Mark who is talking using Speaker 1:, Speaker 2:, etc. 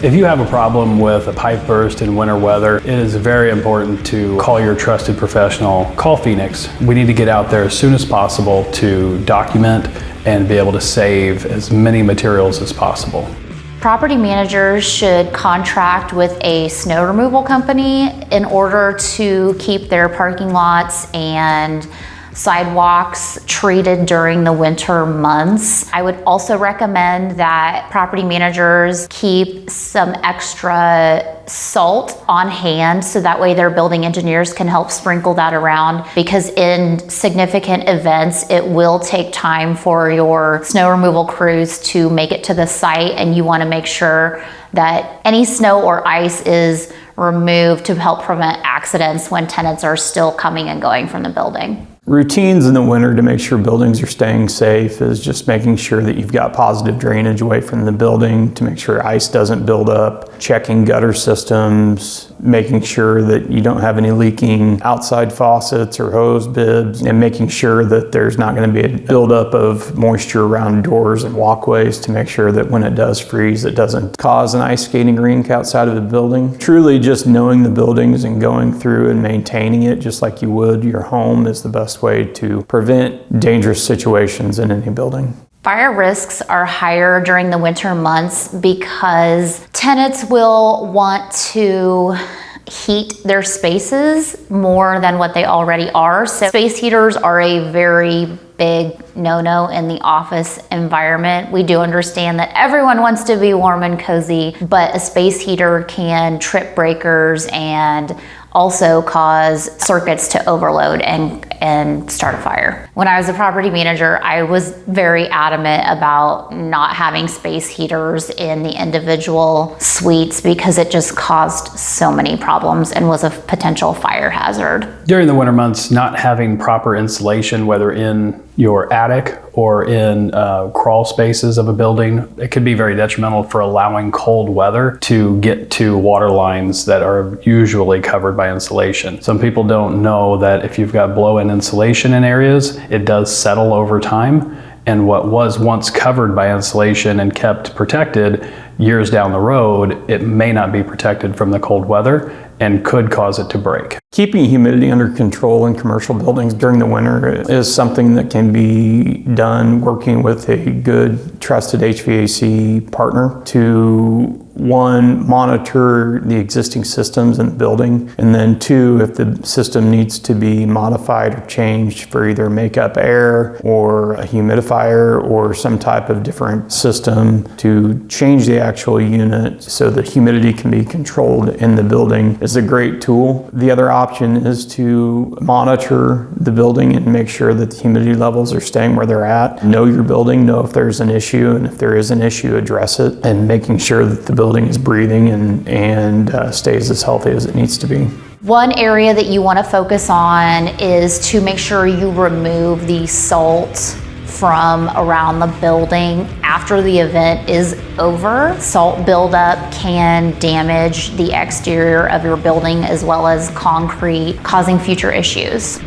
Speaker 1: If you have a problem with a pipe burst in winter weather, it is very important to call your trusted professional. Call Phoenix. We need to get out there as soon as possible to document and be able to save as many materials as possible.
Speaker 2: Property managers should contract with a snow removal company in order to keep their parking lots and sidewalks treated during the winter months. I would also recommend that property managers keep some extra salt on hand so that way their building engineers can help sprinkle that around, because in significant events it will take time for your snow removal crews to make it to the site, and you want to make sure that any snow or ice is removed to help prevent accidents when tenants are still coming and going from the building.
Speaker 3: Routines in the winter to make sure buildings are staying safe is just making sure that you've got positive drainage away from the building to make sure ice doesn't build up, checking gutter systems, making sure that you don't have any leaking outside faucets or hose bibs, and making sure that there's not going to be a buildup of moisture around doors and walkways to make sure that when it does freeze, it doesn't cause an ice skating rink outside of the building. Truly just knowing the buildings and going through and maintaining it just like you would your home is the best way to prevent dangerous situations in any building.
Speaker 2: Fire risks are higher during the winter months because tenants will want to heat their spaces more than what they already are. So space heaters are a very big no-no in the office environment. We do understand that everyone wants to be warm and cozy, but a space heater can trip breakers and also cause circuits to overload and start a fire. When I was a property manager, I was very adamant about not having space heaters in the individual suites because it just caused so many problems and was a potential fire hazard.
Speaker 1: During the winter months, not having proper insulation, whether in your attic or in crawl spaces of a building, it could be very detrimental for allowing cold weather to get to water lines that are usually covered by insulation. Some people don't know that if you've got blow-in insulation in areas, it does settle over time, and what was once covered by insulation and kept protected, years down the road, it may not be protected from the cold weather and could cause it to break.
Speaker 3: Keeping humidity under control in commercial buildings during the winter is something that can be done working with a good trusted HVAC partner to, one, monitor the existing systems in the building, and then two, if the system needs to be modified or changed for either makeup air or a humidifier or some type of different system to change the actual unit so that humidity can be controlled in the building is a great tool. The other option is to monitor the building and make sure that the humidity levels are staying where they're at. Know your building, know if there's an issue, and if there is an issue, address it, and making sure that the building is breathing and stays as healthy as it needs to be.
Speaker 2: One area that you want to focus on is to make sure you remove the salt from around the building after the event is over. Salt buildup can damage the exterior of your building as well as concrete, causing future issues.